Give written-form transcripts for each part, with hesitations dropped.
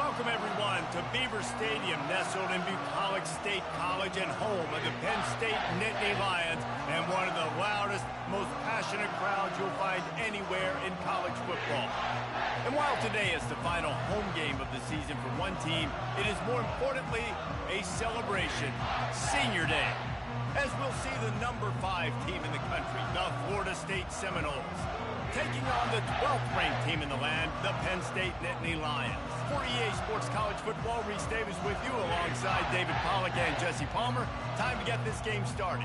Welcome, everyone, to Beaver Stadium, nestled in Bucolic State College and home of the Penn State Nittany Lions, and one of the loudest, most passionate crowds you'll find anywhere in college football. And while today is the final home game of the season for one team, it is more importantly a celebration, Senior Day, as we'll see the number 5 team in the country, the Florida State Seminoles, taking on the 12th ranked team in the land, the Penn State Nittany Lions. For EA Sports College Football, Reese Davis with you alongside David Pollack and Jesse Palmer. Time to get this game started.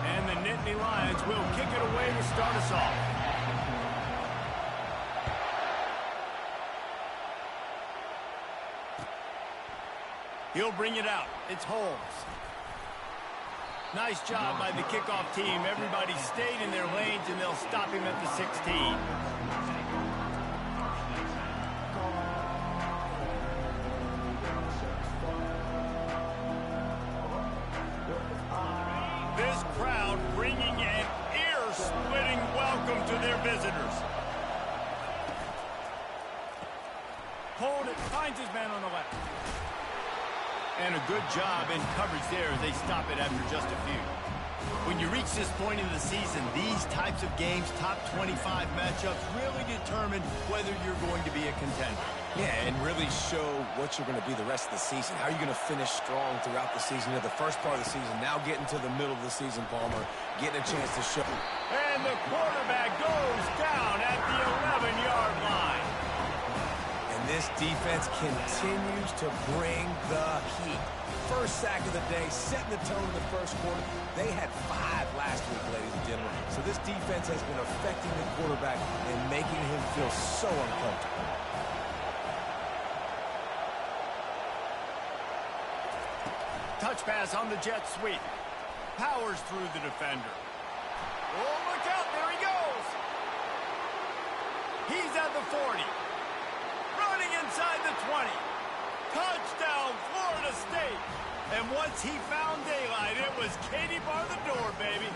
And the Nittany Lions will kick it away to start us off. He'll bring it out. It's Holmes. Nice job by the kickoff team. Everybody stayed in their lanes, and they'll stop him at the 16. This crowd bringing an ear-splitting welcome to their visitors. Hold it. Finds his man on the left. And a good job in coverage there as they stop it after just a few. When you reach this point in the season, these types of games, top 25 matchups, really determine whether you're going to be a contender. Yeah, and really show what you're going to be the rest of the season. How are you going to finish strong throughout the season? The first part of the season, now getting to the middle of the season, Palmer, getting a chance to show. And the quarterback goes down at the 11-yard line. This defense continues to bring the heat. First sack of the day, setting the tone in the first quarter. They had 5 last week, ladies and gentlemen. So this defense has been affecting the quarterback and making him feel so uncomfortable. Touch pass on the jet sweep. Powers through the defender. Oh, look out, there he goes. He's at the 40. Running inside the 20. Touchdown, Florida State. And once he found daylight, it was Katie bar the door, baby.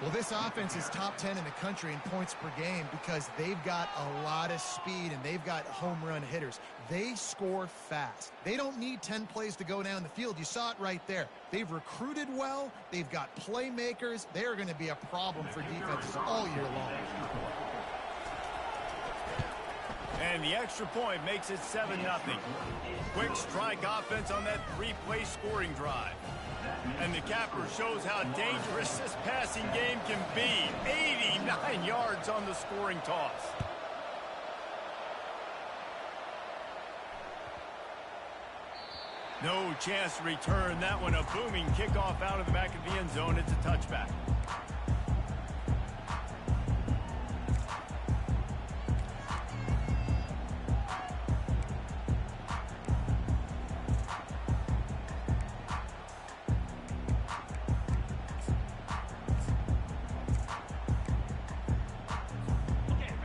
Well, this offense is top 10 in the country in points per game because they've got a lot of speed and they've got home run hitters. They score fast. They don't need 10 plays to go down the field. You saw it right there. They've recruited well. They've got playmakers. They're going to be a problem for defenses all year long. And the extra point makes it 7-0. Quick strike offense on that 3-play scoring drive. And the capper shows how dangerous this passing game can be. 89 yards on the scoring toss. No chance to return that one. A booming kickoff out of the back of the end zone. It's a touchback.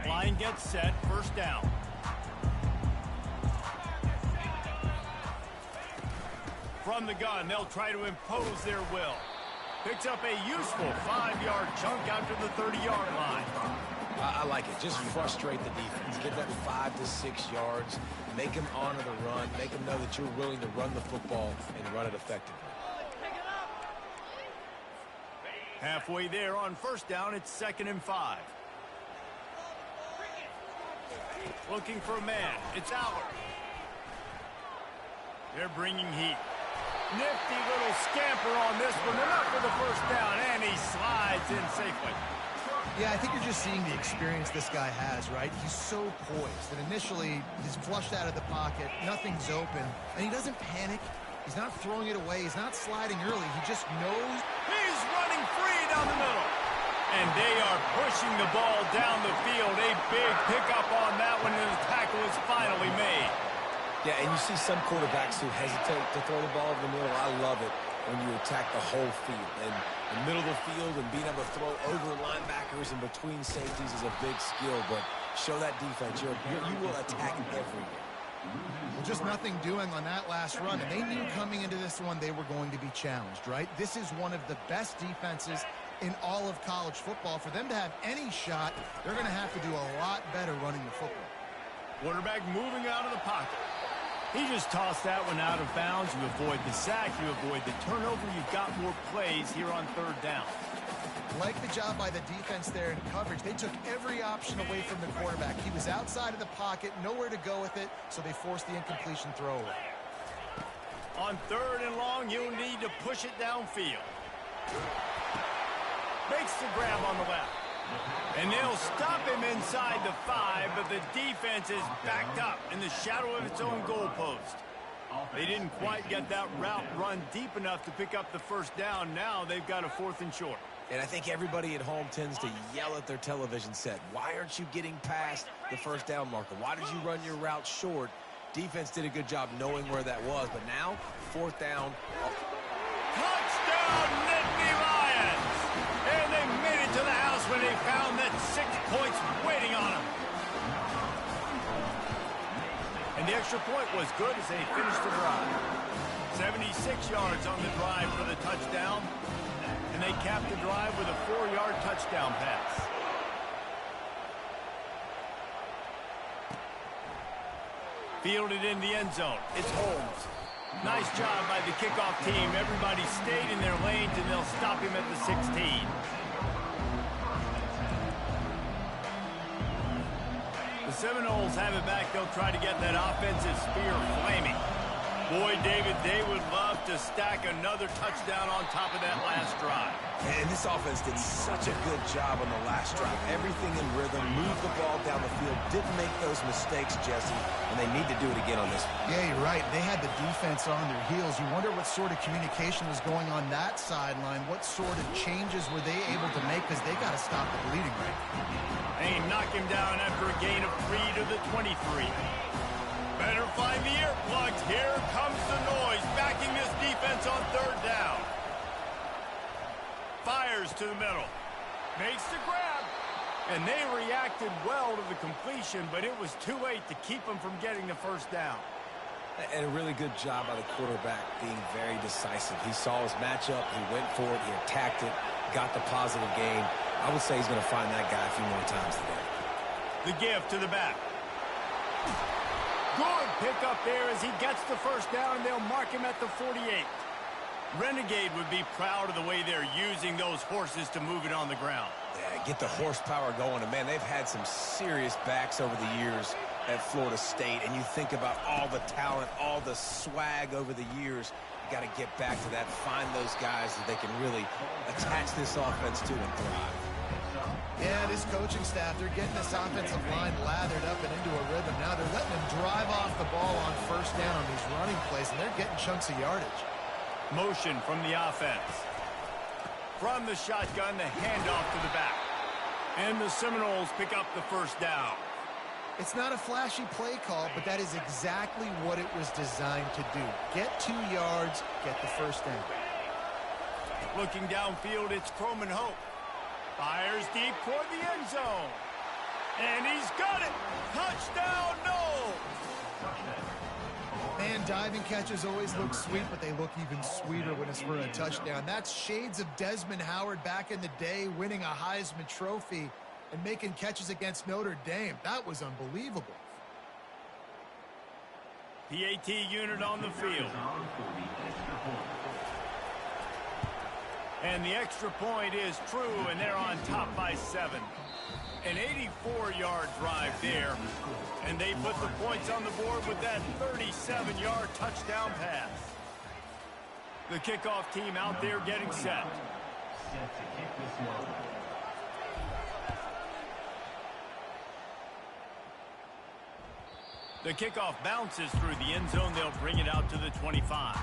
Line gets set, first down. From the gun, they'll try to impose their will. Picks up a useful 5-yard chunk out to the 30-yard line. I like it. Just frustrate the defense. Get that 5 to 6 yards. Make them honor the run. Make them know that you're willing to run the football and run it effectively. Halfway there on first down, it's 2nd and 5. Looking for a man. It's Aller. They're bringing heat. Nifty little scamper on this one. Enough for the first down, and he slides in safely. Yeah, I think you're just seeing the experience this guy has, right? He's so poised that initially he's flushed out of the pocket, nothing's open, and he doesn't panic. He's not throwing it away. He's not sliding early. He just knows. He's running free down the middle. And they are pushing the ball down the field. A big pickup on that one, and the tackle is finally made. Yeah, and you see some quarterbacks who hesitate to throw the ball over the middle. I love it when you attack the whole field. And the middle of the field and being able to throw over linebackers and between safeties is a big skill. But show that defense. You will attack everywhere. Well, just nothing doing on that last run, and they knew coming into this one they were going to be challenged, right? This is one of the best defenses in all of college football. For them to have any shot, they're going to have to do a lot better running the football. Quarterback moving out of the pocket. He just tossed that one out of bounds. You avoid the sack, you avoid the turnover. You've got more plays here on third down. Like the job by the defense there in coverage. They took every option away from the quarterback. He was outside of the pocket, nowhere to go with it, so they forced the incompletion throw away. On third and long, you'll need to push it downfield. Makes the grab on the left. And they'll stop him inside the 5, but the defense is backed up in the shadow of its own goalpost. They didn't quite get that route run deep enough to pick up the first down. Now they've got a 4th and short. And I think everybody at home tends to yell at their television set. Why aren't you getting past the first down marker? Why did you run your route short? Defense did a good job knowing where that was, but now 4th down. Touchdown, Nittany Lions! And they made it to the house when they found that 6 points waiting on them. And the extra point was good as they finished the drive. 76 yards on the drive for the touchdown. And they capped the drive with a 4-yard touchdown pass. Fielded in the end zone. It's Holmes. Nice job by the kickoff team. Everybody stayed in their lanes, and they'll stop him at the 16. The Seminoles have it back. They'll try to get that offensive spear flaming. Boy, David, they would love to stack another touchdown on top of that last drive. And this offense did such a good job on the last drive. Everything in rhythm, moved the ball down the field, didn't make those mistakes, Jesse, and they need to do it again on this one. Yeah, you're right. They had the defense on their heels. You wonder what sort of communication was going on that sideline. What sort of changes were they able to make, because they got to stop the bleeding right now. They knock him down after a gain of 3 to the 23. Better find the earplugs. Here comes the noise, backing this defense on third down. Fires to the middle. Makes the grab. And they reacted well to the completion, but it was too late to keep them from getting the first down. And a really good job by the quarterback being very decisive. He saw his matchup, he went for it, he attacked it, got the positive gain. I would say he's going to find that guy a few more times today. The give to the back. Good pickup there as he gets the first down, and they'll mark him at the 48. Renegade would be proud of the way they're using those horses to move it on the ground. Yeah, get the horsepower going. And, man, they've had some serious backs over the years at Florida State. And you think about all the talent, all the swag over the years. You got to get back to that, find those guys that they can really attach this offense to and thrive. Yeah, this coaching staff, they're getting this offensive line lathered up and into a rhythm. Now they're letting them drive off the ball on first down on these running plays, and they're getting chunks of yardage. Motion from the offense. From the shotgun, the handoff to the back. And the Seminoles pick up the first down. It's not a flashy play call, but that is exactly what it was designed to do. Get 2 yards, get the first down. Looking downfield, it's Croman Hope. Fires deep toward the end zone. And he's got it. Touchdown, no. Man, diving catches always look sweet, but they look even sweeter when it's for a touchdown. That's shades of Desmond Howard back in the day, winning a Heisman Trophy and making catches against Notre Dame. That was unbelievable. PAT unit on the field. And the extra point is true, and they're on top by 7. An 84-yard drive there, and they put the points on the board with that 37-yard touchdown pass. The kickoff team out there getting set. The kickoff bounces through the end zone. They'll bring it out to the 25.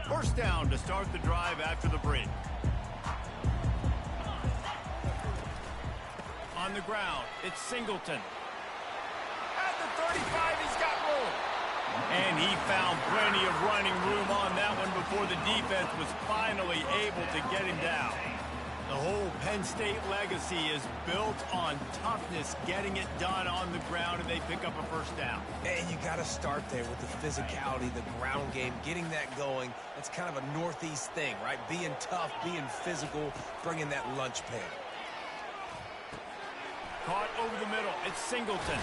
First down to start the drive after the break. On on the ground. It's Singleton. At the 35, he's got room. And he found plenty of running room on that one before the defense was finally able to get him down. The whole Penn State legacy is built on toughness, getting it done on the ground, and they pick up a first down. And you got to start there with the physicality, the ground game, getting that going. That's kind of a Northeast thing, right? Being tough, being physical, bringing that lunch pail. Caught over the middle. It's Singleton.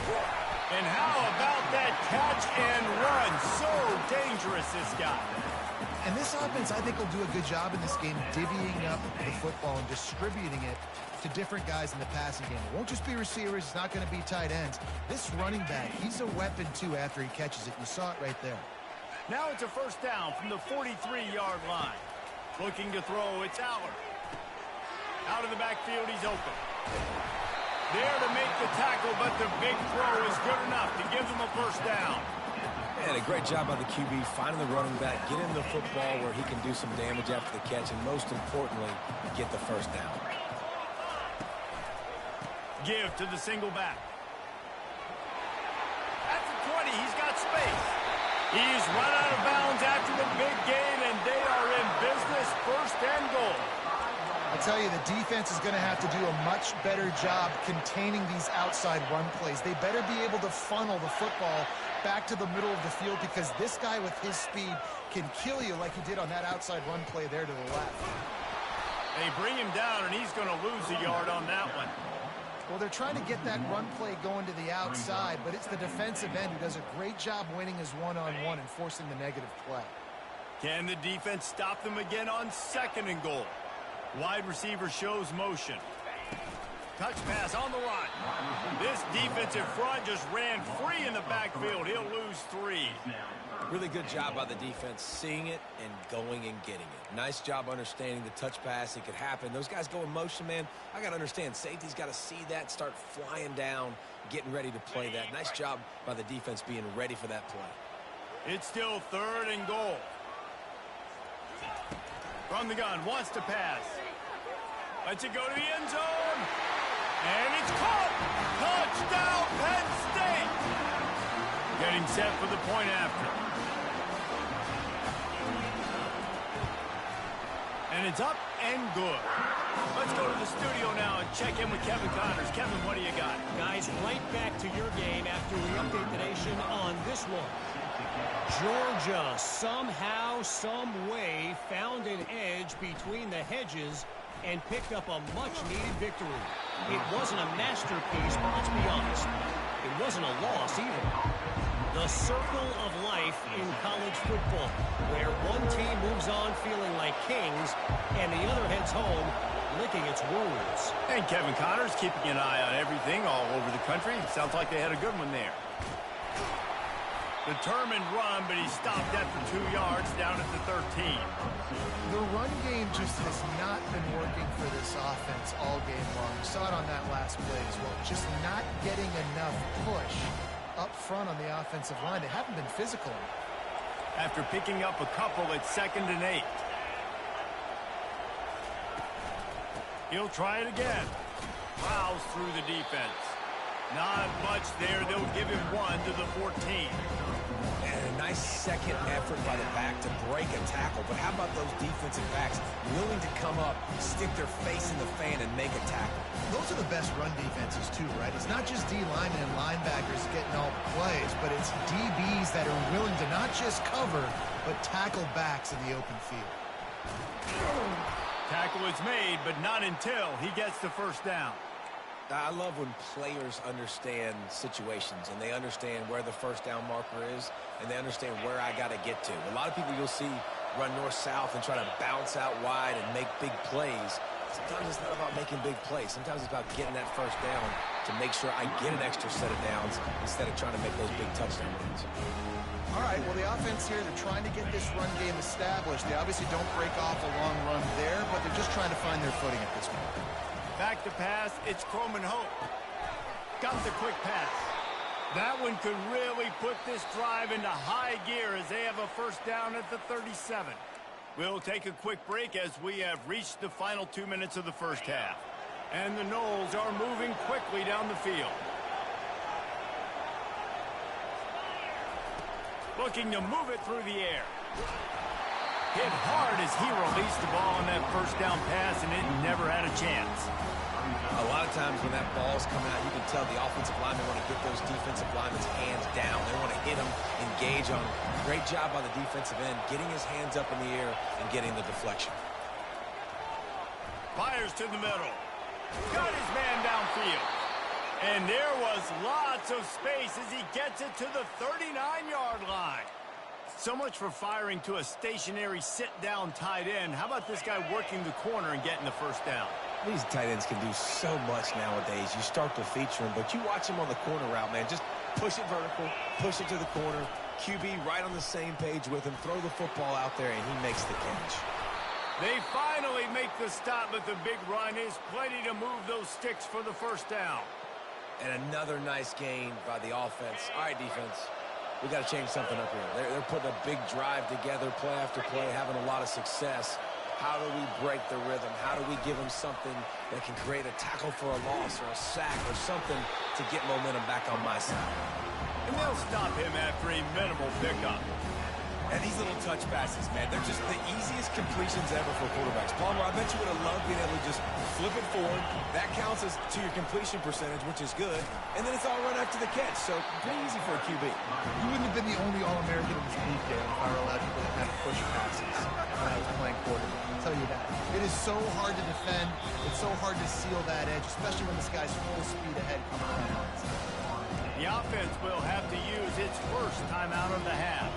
And how about that catch and run? So dangerous, this guy. And this offense, I think, will do a good job in this game divvying up the football and distributing it to different guys in the passing game. It won't just be receivers. It's not going to be tight ends. This running back, he's a weapon, too, after he catches it. You saw it right there. Now it's a first down from the 43-yard line. Looking to throw, it's Aller. Out of the backfield, he's open. There to make the tackle, but the big throw is good enough to give them a first down. And a great job by the QB, finding the running back, get him the football where he can do some damage after the catch, and most importantly, get the first down. Give to the single back. At the 20, he's got space. He's run out of bounds after the big gain, and they are in business, first and goal. I tell you, the defense is going to have to do a much better job containing these outside run plays. They better be able to funnel the football back to the middle of the field, because this guy with his speed can kill you like he did on that outside run play there to the left. They bring him down, and he's going to lose a yard on that one. Well, they're trying to get that run play going to the outside, but it's the defensive end who does a great job winning his one-on-one and forcing the negative play. Can the defense stop them again on second and goal? Wide receiver shows motion. Touch pass on the run. This defensive front just ran free in the backfield. He'll lose 3. Really good job by the defense, seeing it and going and getting it. Nice job understanding the touch pass. It could happen. Those guys go in motion, man. I got to understand, safety's got to see that, start flying down, getting ready to play that. Nice job by the defense being ready for that play. It's still third and goal. From the gun, wants to pass. Lets it go to the end zone. And it's caught! Touchdown, Penn State! Getting set for the point after. And it's up and good. Let's go to the studio now and check in with Kevin Connors. Kevin, what do you got? Guys, right back to your game after we update the nation on this one. Georgia somehow, some way found an edge between the hedges and picked up a much-needed victory. It wasn't a masterpiece, but let's be honest, it wasn't a loss either. The circle of life in college football, where one team moves on feeling like kings and the other heads home licking its wounds. And Kevin Connors keeping an eye on everything all over the country. Sounds like they had a good one there. Determined run, but he stopped after 2 yards down at the 13. The run game just has not been working for this offense all game long. We saw it on that last play as well. Just not getting enough push up front on the offensive line. They haven't been physical. After picking up a couple, it's 2nd and 8. He'll try it again. Plows through the defense. Not much there. They'll give him 1 to the 14. And a nice second effort by the back to break a tackle. But how about those defensive backs willing to come up, stick their face in the fan, and make a tackle? Those are the best run defenses, too, right? It's not just D-linemen and linebackers getting all the plays, but it's DBs that are willing to not just cover, but tackle backs in the open field. Tackle is made, but not until he gets the first down. I love when players understand situations and they understand where the first down marker is and they understand where I got to get to. A lot of people you'll see run north-south and try to bounce out wide and make big plays. Sometimes it's not about making big plays. Sometimes it's about getting that first down to make sure I get an extra set of downs instead of trying to make those big touchdown runs. All right, well, the offense here, they're trying to get this run game established. They obviously don't break off a long run there, but they're just trying to find their footing at this point. Back to pass, it's Coleman Hope. Got the quick pass. That one could really put this drive into high gear as they have a first down at the 37. We'll take a quick break as we have reached the final 2 minutes of the first half. And the Noles are moving quickly down the field. Looking to move it through the air. Hit hard as he released the ball on that first down pass, and it never had a chance. A lot of times when that ball's coming out, you can tell the offensive linemen want to get those defensive linemen's hands down. They want to hit them, engage on them. Great job by the defensive end, getting his hands up in the air and getting the deflection. Fires to the middle. Got his man downfield. And there was lots of space as he gets it to the 39-yard line. So much for firing to a stationary sit-down tight end. How about this guy working the corner and getting the first down? These tight ends can do so much nowadays. You start to feature them, but you watch him on the corner route, man. Just push it vertical, push it to the corner. QB right on the same page with him. Throw the football out there, and he makes the catch. They finally make the stop, but the big run is plenty to move those sticks for the first down. And another nice gain by the offense. All right, defense, we got to change something up here. They're putting a big drive together, play after play, having a lot of success. How do we break the rhythm? How do we give them something that can create a tackle for a loss or a sack or something to get momentum back on my side? And they'll stop him after a minimal pickup. And these little touch passes, man, they're just the easiest completions ever for quarterbacks. Palmer, I bet you would have loved being able to just flip it forward. That counts as to your completion percentage, which is good. And then it's all run after the catch, so pretty easy for a QB. You wouldn't have been the only All-American in this league, Dan, if I were allowed people to have push passes when I was playing quarterback. I'll tell you that. It is so hard to defend. It's so hard to seal that edge, especially when this guy's full speed ahead coming on. The offense will have to use its first timeout of the half.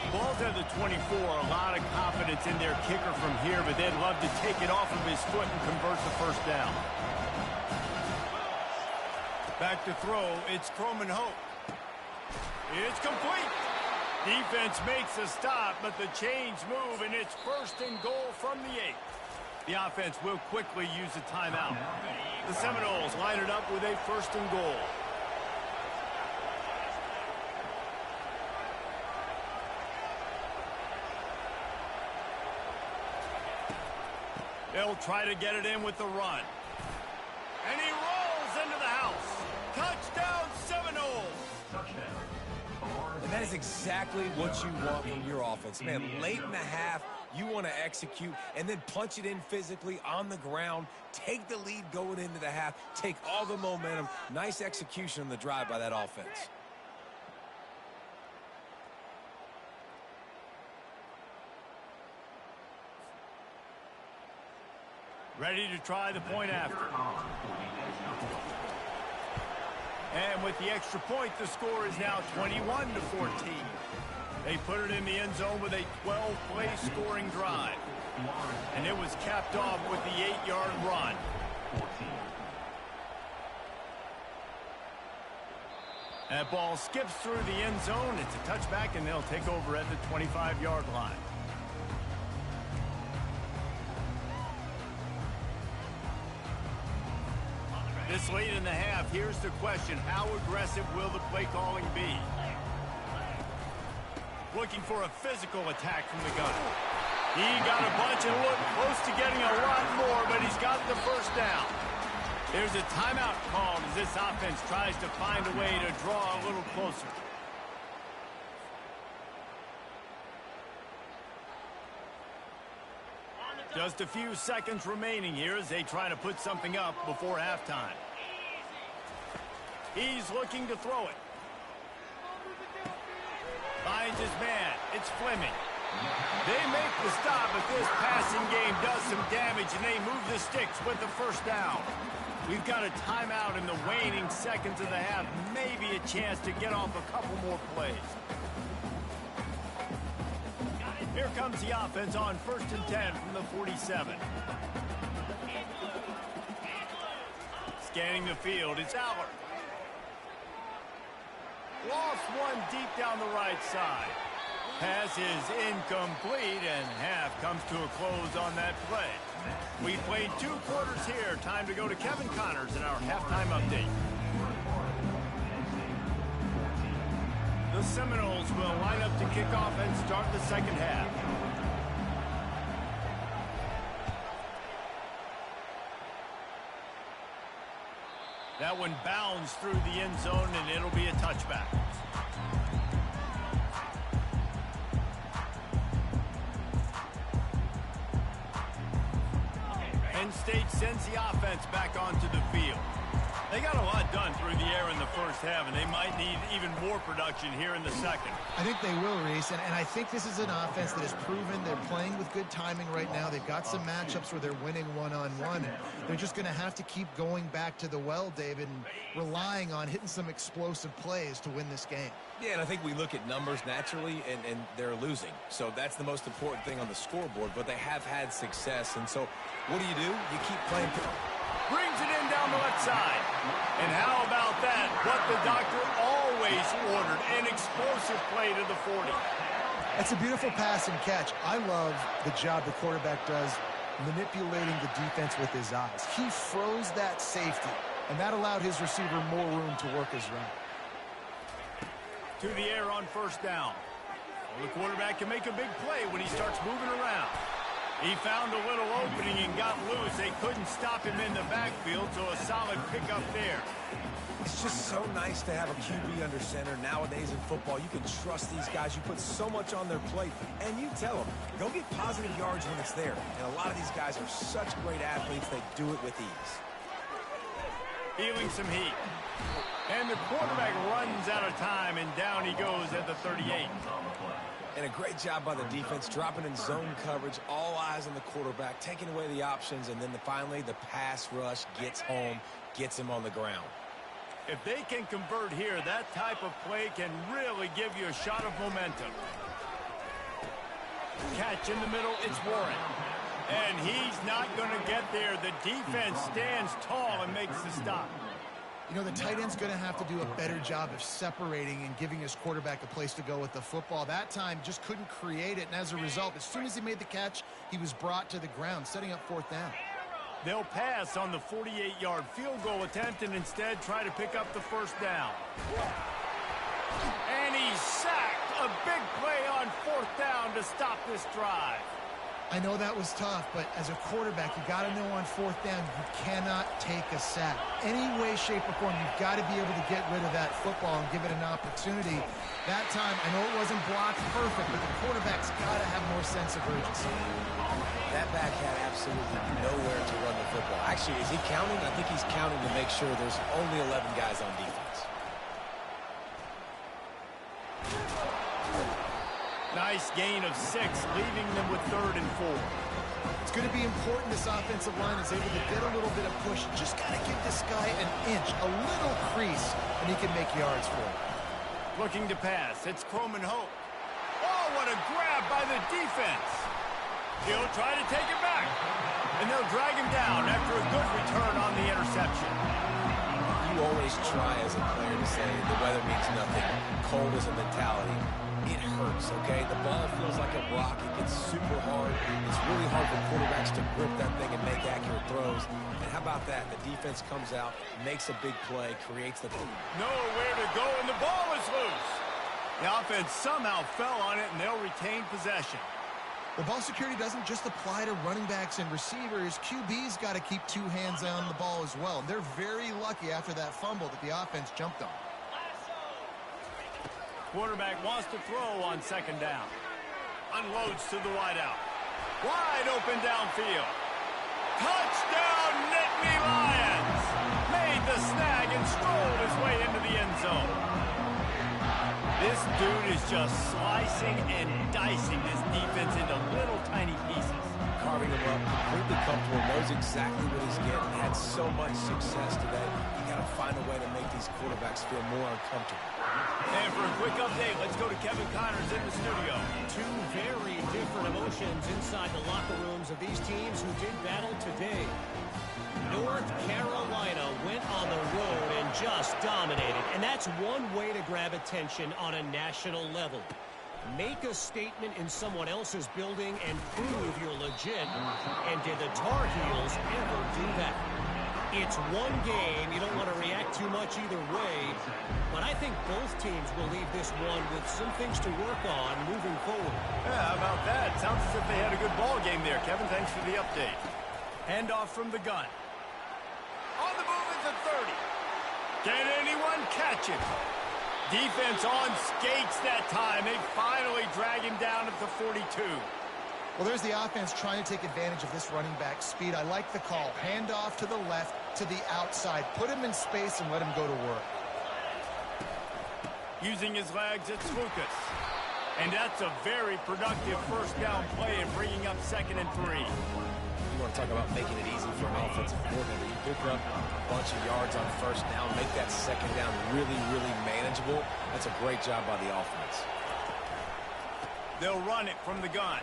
Ball's at the 24, a lot of confidence in their kicker from here, but they'd love to take it off of his foot and convert the first down. Back to throw, it's Croman Hope. It's complete. Defense makes a stop, but the chains move, and it's first and goal from the 8. The offense will quickly use a timeout. The Seminoles line it up with a first and goal. They'll try to get it in with the run. And he rolls into the house. Touchdown, Seminoles! And that is exactly what you want from your offense. Man, late in the half, you want to execute and then punch it in physically on the ground. Take the lead going into the half. Take all the momentum. Nice execution on the drive by that offense. Ready to try the point after. And with the extra point, the score is now 21-14. They put it in the end zone with a 12-play scoring drive. And it was capped off with the 8-yard run. That ball skips through the end zone. It's a touchback, and they'll take over at the 25-yard line. This late in the half, here's the question. How aggressive will the play calling be? Looking for a physical attack from the gun. He got a bunch and looked close to getting a lot more, but he's got the first down. There's a timeout called as this offense tries to find a way to draw a little closer. Just a few seconds remaining here as they try to put something up before halftime. He's looking to throw it. Finds his man. It's Fleming. They make the stop, but this passing game does some damage, and they move the sticks with the first down. We've got a timeout in the waning seconds of the half. Maybe a chance to get off a couple more plays. Here comes the offense on 1st and 10 from the 47. Scanning the field, it's Aller. Lost one deep down the right side. Pass is incomplete, and half comes to a close on that play. We played 2 quarters here. Time to go to Kevin Connors in our halftime update. The Seminoles will line up to kick off and start the second half. That one bounds through the end zone, and it'll be a touchback. Penn State sends the offense back onto the field. They got a lot done through the air in the first half, and they might need even more production here in the second. I think they will, Reese, and I think this is an offense that has proven they're playing with good timing right now. They've got some matchups where they're winning one-on-one, and they're just going to have to keep going back to the well, David, and relying on hitting some explosive plays to win this game. Yeah, and I think we look at numbers naturally, and they're losing. So that's the most important thing on the scoreboard, but they have had success. And so what do? You keep playing. Brings it in down the left side. And how about that? What the doctor always ordered, an explosive play to the 40. That's a beautiful pass and catch. I love the job the quarterback does manipulating the defense with his eyes. He froze that safety, and that allowed his receiver more room to work his route. To the air on first down. Well, the quarterback can make a big play when he starts moving around. He found a little opening and got loose. They couldn't stop him in the backfield, so a solid pickup there. It's just so nice to have a QB under center. Nowadays in football, you can trust these guys. You put so much on their plate, and you tell them, go get positive yards when it's there. And a lot of these guys are such great athletes, they do it with ease. Feeling some heat. And the quarterback runs out of time, and down he goes at the 38. And a great job by the defense, dropping in zone coverage, all eyes on the quarterback, taking away the options, and then finally the pass rush gets home, gets him on the ground. If they can convert here, that type of play can really give you a shot of momentum. Catch in the middle, it's Warren. And he's not going to get there. The defense stands tall and makes the stop. You know, the tight end's going to have to do a better job of separating and giving his quarterback a place to go with the football. That time just couldn't create it, and as a result, as soon as he made the catch, he was brought to the ground, setting up fourth down. They'll pass on the 48-yard field goal attempt and instead try to pick up the first down. And he's sacked. A big play on fourth down to stop this drive. I know that was tough, but as a quarterback, you got to know on fourth down, you cannot take a sack. Any way, shape, or form, you've got to be able to get rid of that football and give it an opportunity. That time, I know it wasn't blocked perfect, but the quarterback's got to have more sense of urgency. That back had absolutely nowhere to run the football. Actually, is he counting? I think he's counting to make sure there's only 11 guys on defense. Nice gain of 6, leaving them with 3rd and 4. It's going to be important this offensive line is able to get a little bit of push. Just got to give this guy an inch, a little crease, and he can make yards for it. Looking to pass. It's Croman Hope. Oh, what a grab by the defense. He'll try to take it back. And they'll drag him down after a good return on the interception. You always try as a player to say the weather means nothing. Cold is a mentality. It hurts, okay? The ball feels like a rock. It gets super hard. It's really hard for quarterbacks to grip that thing and make accurate throws. And how about that? The defense comes out, makes a big play, creates the... Nowhere to go, and the ball is loose. The offense somehow fell on it, and they'll retain possession. Well, ball security doesn't just apply to running backs and receivers. QB's got to keep 2 hands on the ball as well. They're very lucky after that fumble that the offense jumped on. Quarterback wants to throw on second down. Unloads to the wideout. Wide open downfield. Touchdown, Nittany Lions! Made the snag and strolled his way into the end zone. This dude is just slicing and dicing this defense into little tiny pieces. Carving him up, completely comfortable, knows exactly what he's getting. Had so much success today. You got to find a way to make these quarterbacks feel more uncomfortable. And for a quick update, let's go to Kevin Connors in the studio. 2 very different emotions inside the locker rooms of these teams who did battle today. North Carolina went on the road and just dominated, and that's one way to grab attention on a national level. Make a statement in someone else's building and prove you're legit. And did the Tar Heels ever do that? It's one game. You don't want to react too much either way. But I think both teams will leave this one with some things to work on moving forward. Yeah, how about that? Sounds as if they had a good ball game there, Kevin. Thanks for the update. Handoff from the gun. On the move at the 30. Can anyone catch him? Defense on skates that time. They finally drag him down at the 42. Well, there's the offense trying to take advantage of this running back speed. I like the call. Hand off to the left, to the outside. Put him in space and let him go to work. Using his legs, it's Lucas. And that's a very productive first down play and bringing up 2nd and 3. You want to talk about making it easy for an offensive coordinator. You pick up a bunch of yards on first down, make that second down really, really manageable. That's a great job by the offense. They'll run it from the gun.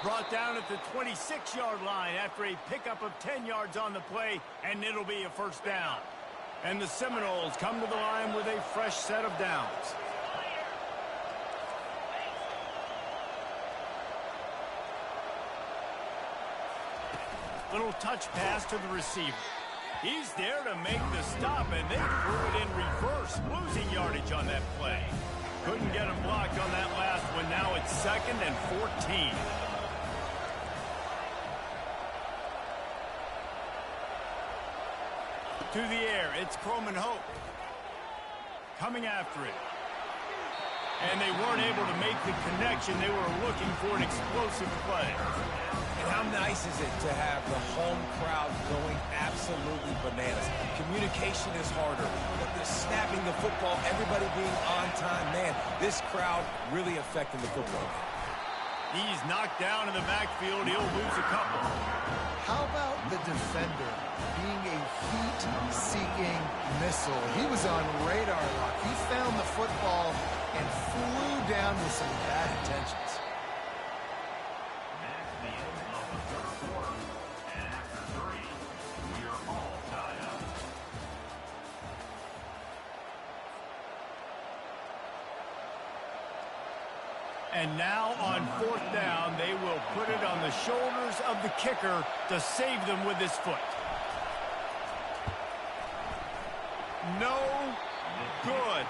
Brought down at the 26-yard line after a pickup of 10 yards on the play, and it'll be a first down. And the Seminoles come to the line with a fresh set of downs. Little touch pass to the receiver. He's there to make the stop, and they threw it in reverse, losing yardage on that play. Couldn't get him blocked on that last one. Now it's 2nd and 14. To the air, it's Croman Hope. Coming after it. And they weren't able to make the connection. They were looking for an explosive play. And how nice is it to have the home crowd going absolutely bananas? Communication is harder. But the snapping the football, everybody being on time. Man, this crowd really affecting the football. He's knocked down in the backfield. He'll lose a couple. How about the defender being a heat-seeking missile? He was on radar lock. He found the football and flew down with some bad intentions. And now on 4th down, they will put it on the shoulders of the kicker to save them with his foot. No good.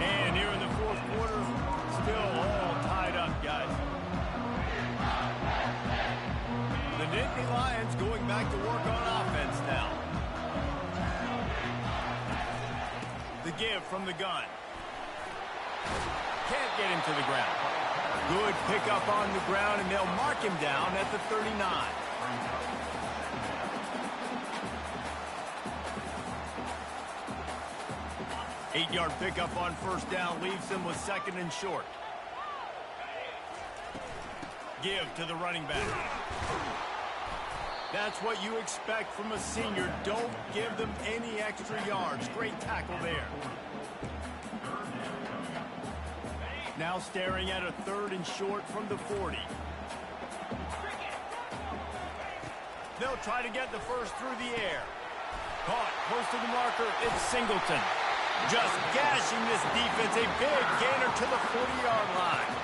And here in the 4th quarter, still all tied up, guys. The Nittany Lions going back to work on offense now. The give from the gun. Can't get him to the ground. Good pickup on the ground, and they'll mark him down at the 39. Eight-yard pickup on first down leaves them with 2nd and short. Give to the running back. That's what you expect from a senior. Don't give them any extra yards. Great tackle there. Now staring at a 3rd and short from the 40. They'll try to get the first through the air. Caught close to the marker. It's Singleton. Just gashing this defense. A big gainer to the 40-yard line.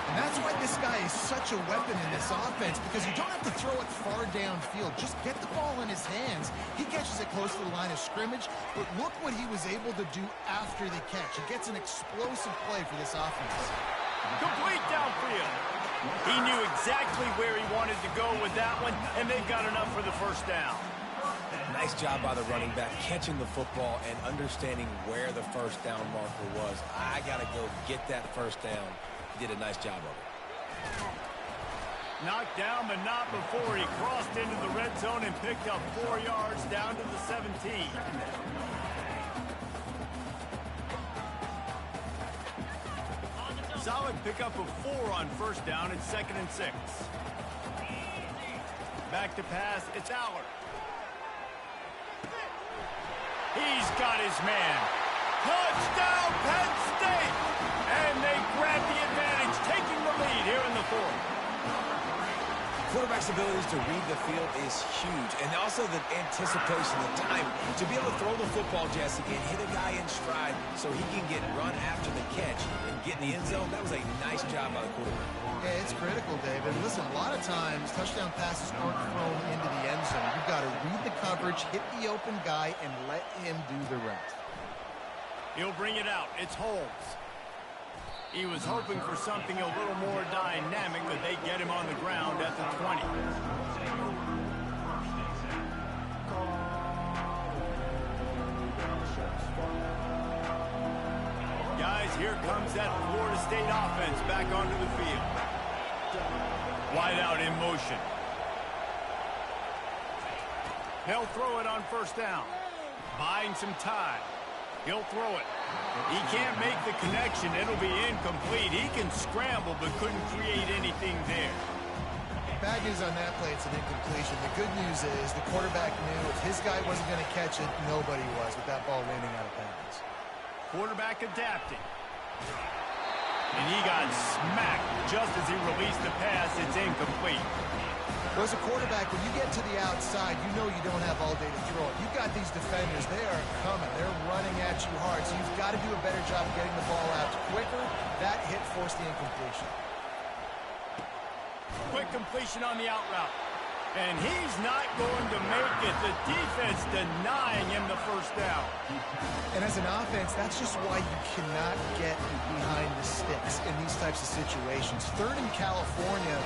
And that's why this guy is such a weapon in this offense, because you don't have to throw it far downfield. Just get the ball in his hands. He catches it close to the line of scrimmage, but look what he was able to do after the catch. He gets an explosive play for this offense. Complete downfield. He knew exactly where he wanted to go with that one, and they got enough for the first down. Nice job by the running back, catching the football and understanding where the first down marker was. I got to go get that first down. Did a nice job of it. Knocked down, but not before. He crossed into the red zone and picked up 4 yards down to the 17. Solid pickup of 4 on first down. It's 2nd and 6. Back to pass. It's Allard. He's got his man. Touchdown, Penn State! And they grab the advantage, taking the lead here in the 4th. quarterback's abilities to read the field is huge, and also the anticipation, the time to be able to throw the football, Jesse, and hit a guy in stride so he can get run after the catch and get in the end zone. That was a nice job by the quarterback. Yeah, it's critical, David. Listen, a lot of times touchdown passes aren't thrown into the end zone. You've got to read the coverage, hit the open guy, and let him do the rest. He'll bring it out. It's Holmes. He was hoping for something a little more dynamic, but they get him on the ground at the 20. Guys, here comes that Florida State offense back onto the field. Wide out in motion. They'll throw it on first down. Buying some time. He'll throw it. He can't make the connection. It'll be incomplete. He can scramble, but couldn't create anything there. Bad news on that play, it's an incompletion. The good news is the quarterback knew if his guy wasn't going to catch it, nobody was with that ball landing out of bounds. Quarterback adapting. And he got smacked just as he released the pass. It's incomplete. Well, as a quarterback, when you get to the outside, you know you don't have all day to throw it. You've got these defenders. They are coming. They're running at you hard, so you've got to do a better job of getting the ball out quicker. That hit forced the incompletion. Quick completion on the out route. And he's not going to make it. The defense denying him the first down. And as an offense, that's just why you cannot get behind the sticks in these types of situations. Third in California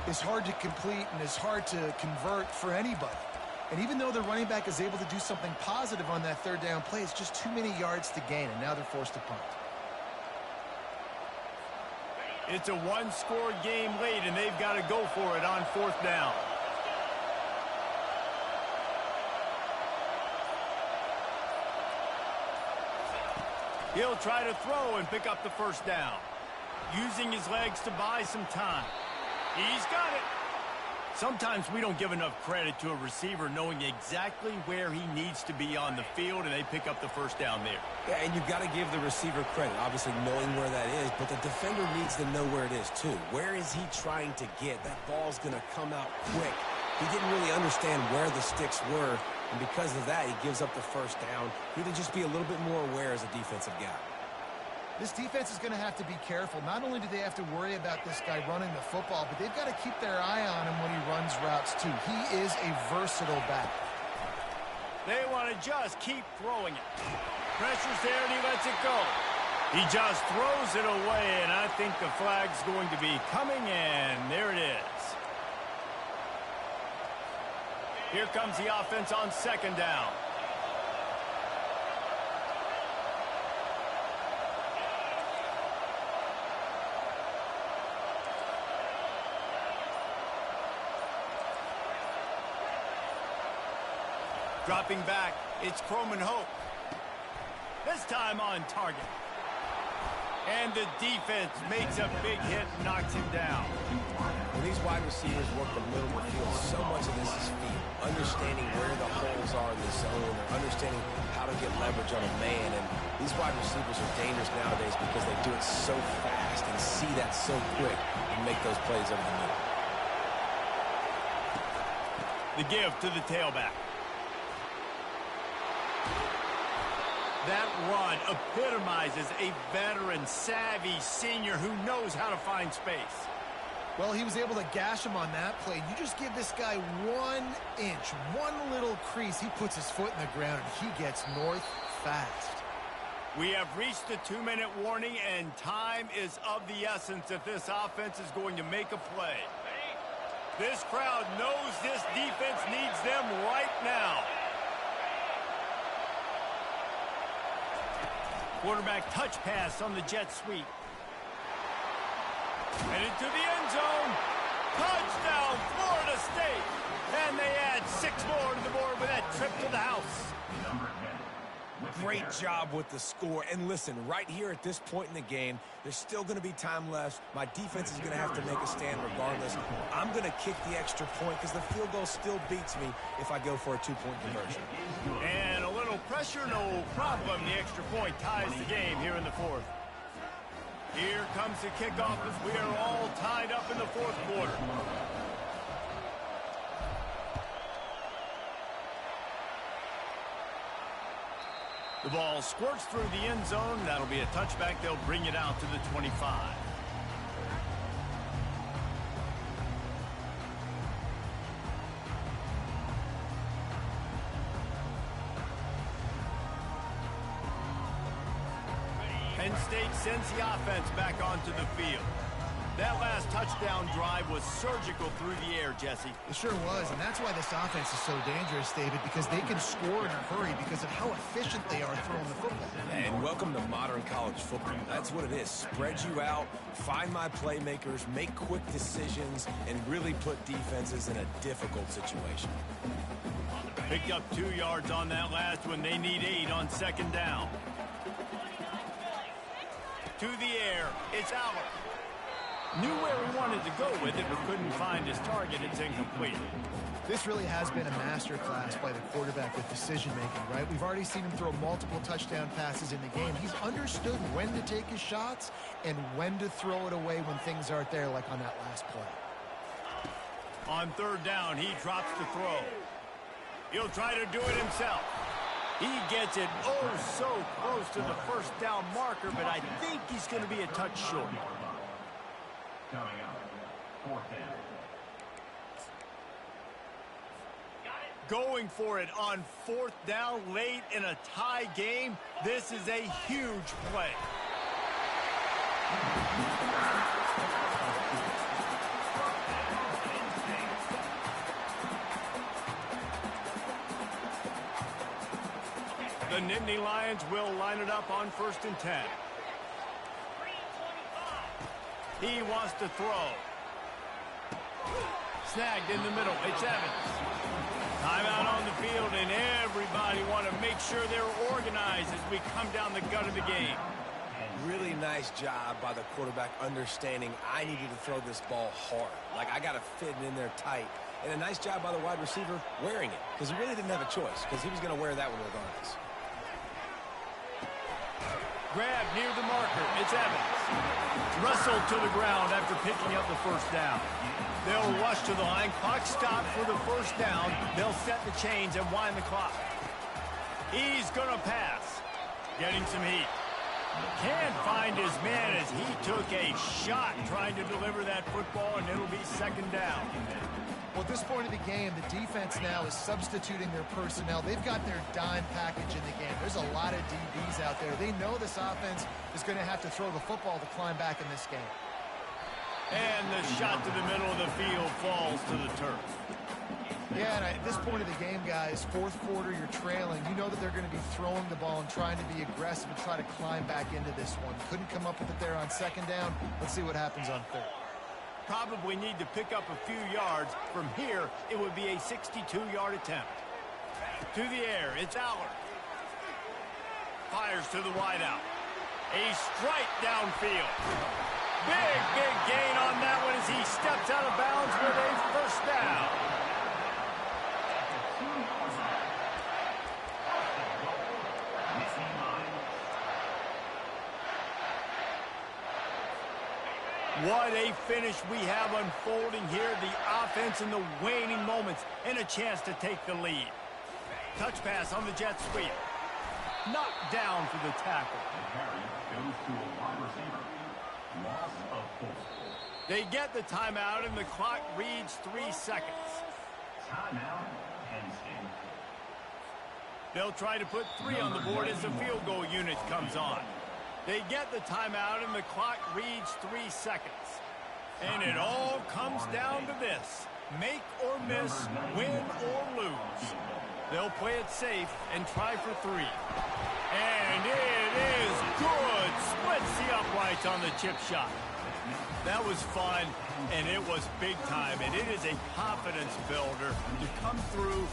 is hard to complete and is hard to convert for anybody. And even though the running back is able to do something positive on that third down play, it's just too many yards to gain, and now they're forced to punt. It's a one-score game late, and they've got to go for it on fourth down. He'll try to throw and pick up the first down, using his legs to buy some time. He's got it. Sometimes we don't give enough credit to a receiver knowing exactly where he needs to be on the field, and they pick up the first down there. Yeah, and you've got to give the receiver credit, obviously knowing where that is, but the defender needs to know where it is too. Where is he trying to get? That ball's going to come out quick. He didn't really understand where the sticks were, and because of that, he gives up the first down. He needs to just be a little bit more aware as a defensive guy. This defense is going to have to be careful. Not only do they have to worry about this guy running the football, but they've got to keep their eye on him when he runs routes too. He is a versatile back. They want to just keep throwing it. Pressure's there, and he lets it go. He just throws it away, and I think the flag's going to be coming, and there it is. Here comes the offense on second down. Dropping back, it's Croman Hope. This time on target. And the defense makes a big hit and knocks him down. When these wide receivers work the middle of the field, so much of this is feel. Understanding where the holes are in the zone, or understanding how to get leverage on a man. And these wide receivers are dangerous nowadays because they do it so fast and see that so quick and make those plays over the middle. The give to the tailback. That run epitomizes a veteran, savvy senior who knows how to find space. Well, he was able to gash him on that play. You just give this guy 1 inch, one little crease, he puts his foot in the ground, and he gets north fast. We have reached the 2-minute warning, and time is of the essence if this offense is going to make a play. This crowd knows this defense needs them right now. Quarterback touch pass on the jet sweep. And into the end zone. Touchdown, Florida State. And they add 6 more to the board with that trip to the house. Great job with the score. And listen, right here at this point in the game, there's still going to be time left. My defense is going to have to make a stand regardless. I'm going to kick the extra point because the field goal still beats me if I go for a 2-point conversion. And a little pressure, no problem. The extra point ties the game here in the fourth. Here comes the kickoff as we are all tied up in the fourth quarter. The ball squirts through the end zone. That'll be a touchback. They'll bring it out to the 25. Penn State sends the offense back onto the field. That last touchdown drive was surgical through the air, Jesse. It sure was, and that's why this offense is so dangerous, David, because they can score in a hurry because of how efficient they are throwing the football. And welcome to modern college football. That's what it is. Spread you out, find my playmakers, make quick decisions, and really put defenses in a difficult situation. Picked up 2 yards on that last one. They need 8 on second down. To the air, it's Aller. Knew where he wanted to go with it, but couldn't find his target. It's incomplete. This really has been a masterclass by the quarterback with decision-making, right? We've already seen him throw multiple touchdown passes in the game. He's understood when to take his shots and when to throw it away when things aren't there, like on that last play. On third down, he drops the throw. He'll try to do it himself. He gets it oh so close to the first down marker, but I think he's going to be a touch short. Coming up, 4th down. Going for it on 4th down late in a tie game. This is a huge play. The Nittany Lions will line it up on 1st and 10. He wants to throw. Snagged in the middle. It's Evans. Timeout on the field, and everybody want to make sure they're organized as we come down the gut of the game. Really nice job by the quarterback understanding I needed to throw this ball hard. Like, I got to fit it in there tight. And a nice job by the wide receiver wearing it, because he really didn't have a choice, because he was going to wear that one regardless. Grab near the marker. It's Evans. Wrestled to the ground after picking up the first down. They'll rush to the line. Clock stopped for the first down. They'll set the chains and wind the clock. He's going to pass. Getting some heat. Can't find his man as he took a shot trying to deliver that football, and it'll be second down. Well, at this point of the game, the defense now is substituting their personnel. They've got their dime package in the game. There's a lot of DBs out there. They know this offense is going to have to throw the football to climb back in this game. And the shot to the middle of the field falls to the turf. Yeah, and at this point of the game, guys, 4th quarter, you're trailing. You know that they're going to be throwing the ball and trying to be aggressive and try to climb back into this one. Couldn't come up with it there on second down. Let's see what happens on 3rd. Probably need to pick up a few yards. From here, it would be a 62-yard attempt. To the air, it's Aller. Fires to the wideout. A strike downfield. Big gain on that one as he steps out of bounds with a first down. What a finish we have unfolding here. The offense in the waning moments and a chance to take the lead. Touch pass on the jet sweep. Knocked down for the tackle. They get the timeout and the clock reads 3 seconds. Timeout, Penn State. They'll try to put 3 on the board as the field goal unit comes on. They get the timeout and the clock reads 3 seconds. And it all comes down to this. Make or miss, win or lose. They'll play it safe and try for 3. And it is good. Splits the uprights on the chip shot. That was fun, and it was big time. And it is a confidence builder to come through